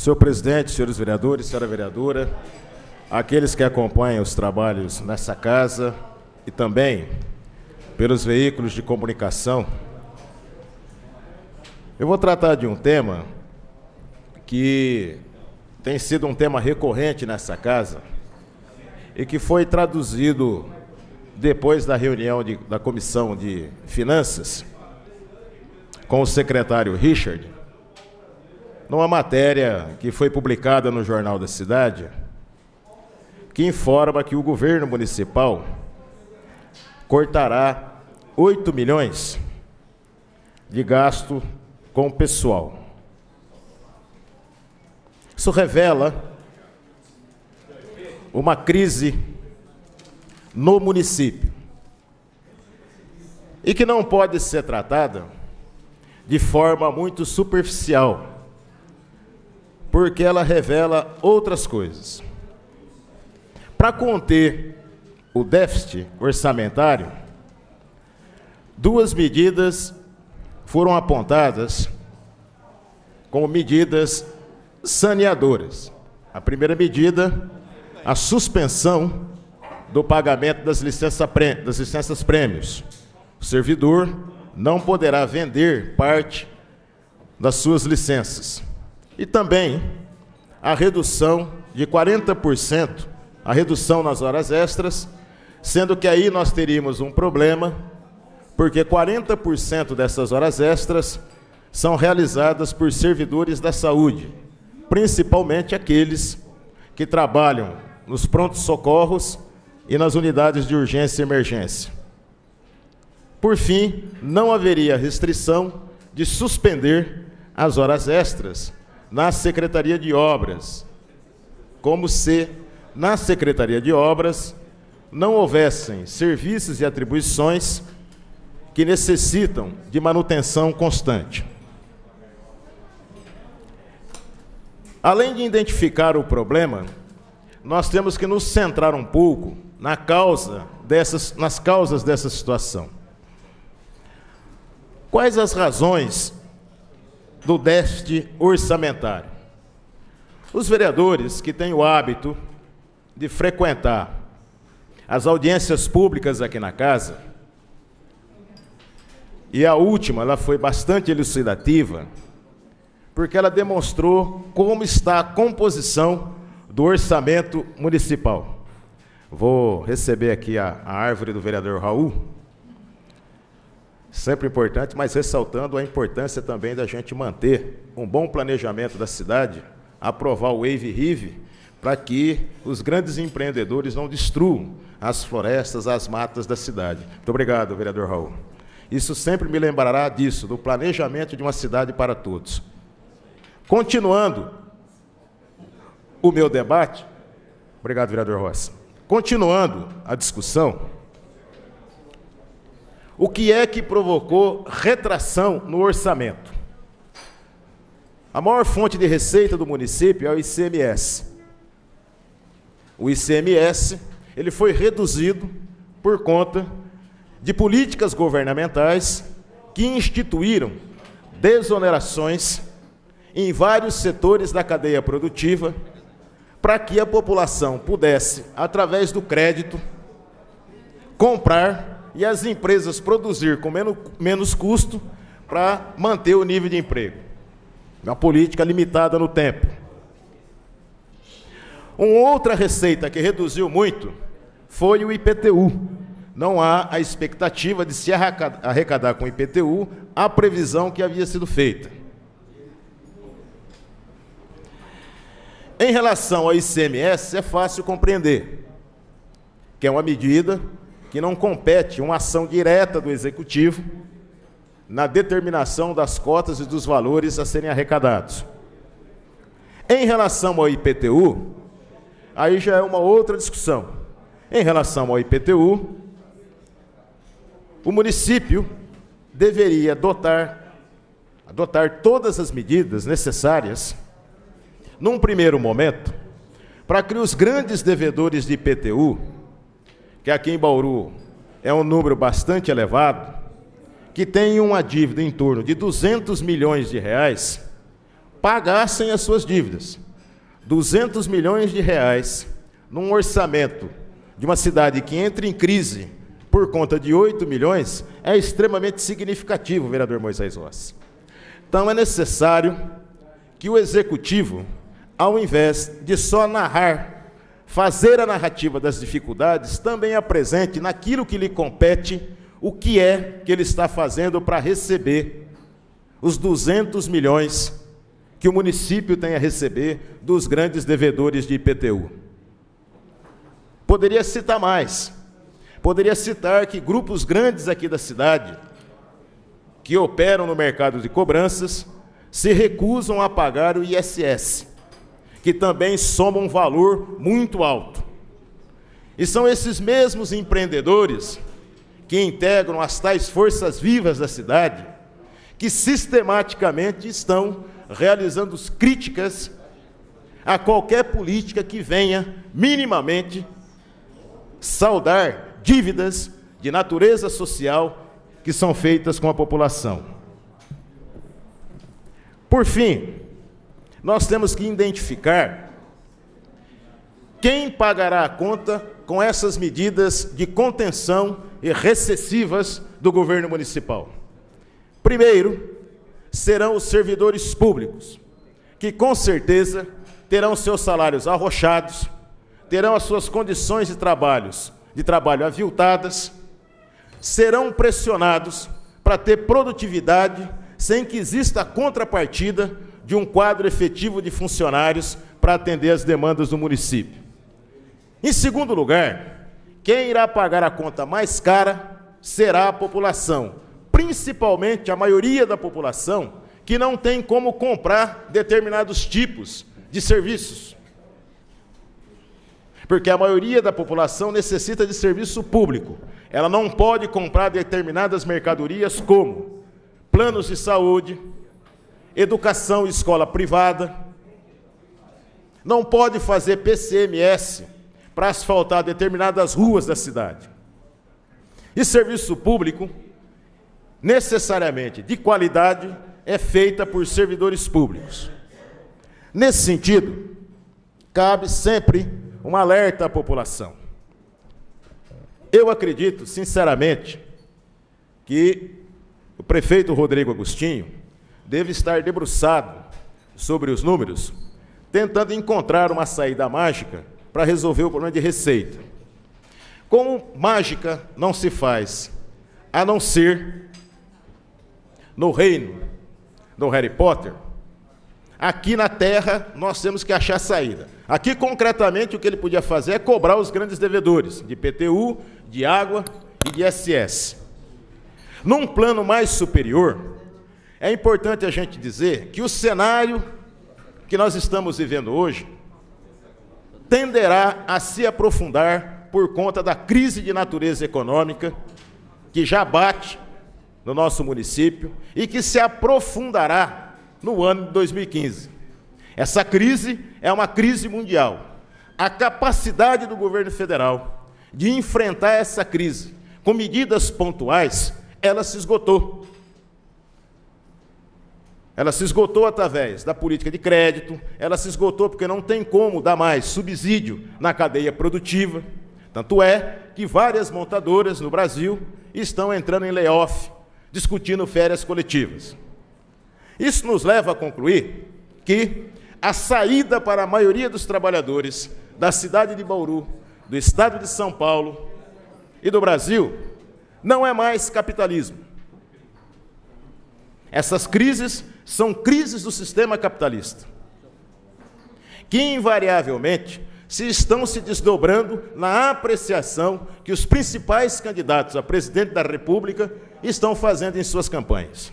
Senhor presidente, senhores vereadores, senhora vereadora, aqueles que acompanham os trabalhos nessa casa e também pelos veículos de comunicação, eu vou tratar de um tema que tem sido um tema recorrente nessa casa e que foi traduzido depois da reunião da Comissão de Finanças com o secretário Richard, numa matéria que foi publicada no Jornal da Cidade, que informa que o governo municipal cortará 8 milhões de gasto com o pessoal. Isso revela uma crise no município e que não pode ser tratada de forma muito superficial, porque ela revela outras coisas. Para conter o déficit orçamentário, duas medidas foram apontadas como medidas saneadoras. A primeira medida, a suspensão do pagamento das licenças prêmios. O servidor não poderá vender parte das suas licenças. E também a redução de 40%, a redução nas horas extras, sendo que aí nós teríamos um problema, porque 40% dessas horas extras são realizadas por servidores da saúde, principalmente aqueles que trabalham nos prontos-socorros e nas unidades de urgência e emergência. Por fim, não haveria restrição de suspender as horas extras na Secretaria de Obras, como se na Secretaria de Obras não houvessem serviços e atribuições que necessitam de manutenção constante. Além de identificar o problema, nós temos que nos centrar um pouco nas causas dessa situação. Quais as razões do déficit orçamentário? Os vereadores que têm o hábito de frequentar as audiências públicas aqui na casa, e a última, ela foi bastante elucidativa, porque ela demonstrou como está a composição do orçamento municipal. Vou receber aqui a árvore do vereador Raul, sempre importante, mas ressaltando a importância também da gente manter um bom planejamento da cidade, aprovar o Wave Rive, para que os grandes empreendedores não destruam as florestas, as matas da cidade. Muito obrigado, vereador Raul. Isso sempre me lembrará disso, do planejamento de uma cidade para todos. Continuando o meu debate, obrigado, vereador Rossi. Continuando a discussão, o que é que provocou retração no orçamento? A maior fonte de receita do município é o ICMS. O ICMS, ele foi reduzido por conta de políticas governamentais que instituíram desonerações em vários setores da cadeia produtiva para que a população pudesse, através do crédito, comprar e as empresas produzir com menos custo para manter o nível de emprego. Uma política limitada no tempo. Uma outra receita que reduziu muito foi o IPTU. Não há a expectativa de se arrecadar com o IPTU a previsão que havia sido feita. Em relação ao ICMS, é fácil compreender que é uma medida que não compete uma ação direta do Executivo na determinação das cotas e dos valores a serem arrecadados. Em relação ao IPTU, aí já é uma outra discussão. Em relação ao IPTU, o município deveria adotar todas as medidas necessárias, num primeiro momento, para que os grandes devedores de IPTU, que aqui em Bauru é um número bastante elevado, que têm uma dívida em torno de 200 milhões de reais, pagassem as suas dívidas. 200 milhões de reais num orçamento de uma cidade que entra em crise por conta de 8 milhões é extremamente significativo, vereador Moisés Rossi. Então é necessário que o Executivo, ao invés de só narrar, fazer a narrativa das dificuldades, também apresente naquilo que lhe compete o que é que ele está fazendo para receber os 200 milhões que o município tem a receber dos grandes devedores de IPTU. Poderia citar mais. Poderia citar que grupos grandes aqui da cidade, que operam no mercado de cobranças, se recusam a pagar o ISS, que também soma um valor muito alto. E são esses mesmos empreendedores que integram as tais forças vivas da cidade, que sistematicamente estão realizando críticas a qualquer política que venha minimamente saldar dívidas de natureza social que são feitas com a população. Por fim, nós temos que identificar quem pagará a conta com essas medidas de contenção e recessivas do governo municipal. Primeiro, serão os servidores públicos, que com certeza terão seus salários arrochados, terão as suas condições de trabalho aviltadas, serão pressionados para ter produtividade sem que exista a contrapartida de um quadro efetivo de funcionários para atender as demandas do município. Em segundo lugar, quem irá pagar a conta mais cara será a população, principalmente a maioria da população que não tem como comprar determinados tipos de serviços. Porque a maioria da população necessita de serviço público. Ela não pode comprar determinadas mercadorias como planos de saúde, educação e escola privada, não pode fazer PCMS para asfaltar determinadas ruas da cidade. E serviço público, necessariamente de qualidade, é feita por servidores públicos. Nesse sentido, cabe sempre um alerta à população. Eu acredito, sinceramente, que o prefeito Rodrigo Agostinho deve estar debruçado sobre os números, tentando encontrar uma saída mágica para resolver o problema de receita. Como mágica não se faz, a não ser no reino do Harry Potter, aqui na Terra nós temos que achar saída. Aqui, concretamente, o que ele podia fazer é cobrar os grandes devedores de IPTU, de água e de ISS. Num plano mais superior, é importante a gente dizer que o cenário que nós estamos vivendo hoje tenderá a se aprofundar por conta da crise de natureza econômica que já bate no nosso município e que se aprofundará no ano de 2015. Essa crise é uma crise mundial. A capacidade do governo federal de enfrentar essa crise com medidas pontuais, ela se esgotou. Ela se esgotou através da política de crédito, ela se esgotou porque não tem como dar mais subsídio na cadeia produtiva. Tanto é que várias montadoras no Brasil estão entrando em layoff, discutindo férias coletivas. Isso nos leva a concluir que a saída para a maioria dos trabalhadores da cidade de Bauru, do estado de São Paulo e do Brasil não é mais capitalismo. Essas crises são crises do sistema capitalista, que invariavelmente estão se desdobrando na apreciação que os principais candidatos a presidente da República estão fazendo em suas campanhas.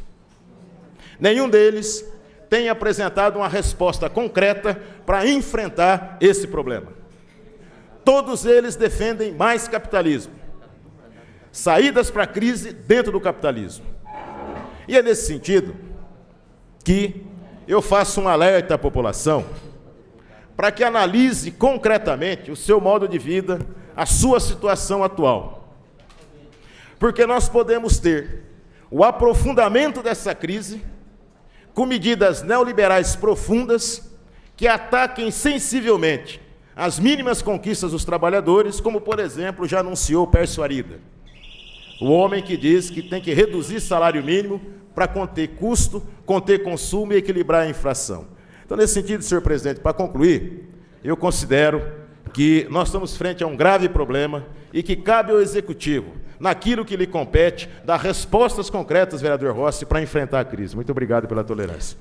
Nenhum deles tem apresentado uma resposta concreta para enfrentar esse problema. Todos eles defendem mais capitalismo, saídas para a crise dentro do capitalismo. E é nesse sentido que eu faço um alerta à população para que analise concretamente o seu modo de vida, a sua situação atual. Porque nós podemos ter o aprofundamento dessa crise com medidas neoliberais profundas que ataquem sensivelmente as mínimas conquistas dos trabalhadores, como, por exemplo, já anunciou Pércio Arida, o homem que diz que tem que reduzir salário mínimo para conter custo, conter consumo e equilibrar a inflação. Então, nesse sentido, senhor presidente, para concluir, eu considero que nós estamos frente a um grave problema e que cabe ao Executivo, naquilo que lhe compete, dar respostas concretas, vereador Rossi, para enfrentar a crise. Muito obrigado pela tolerância.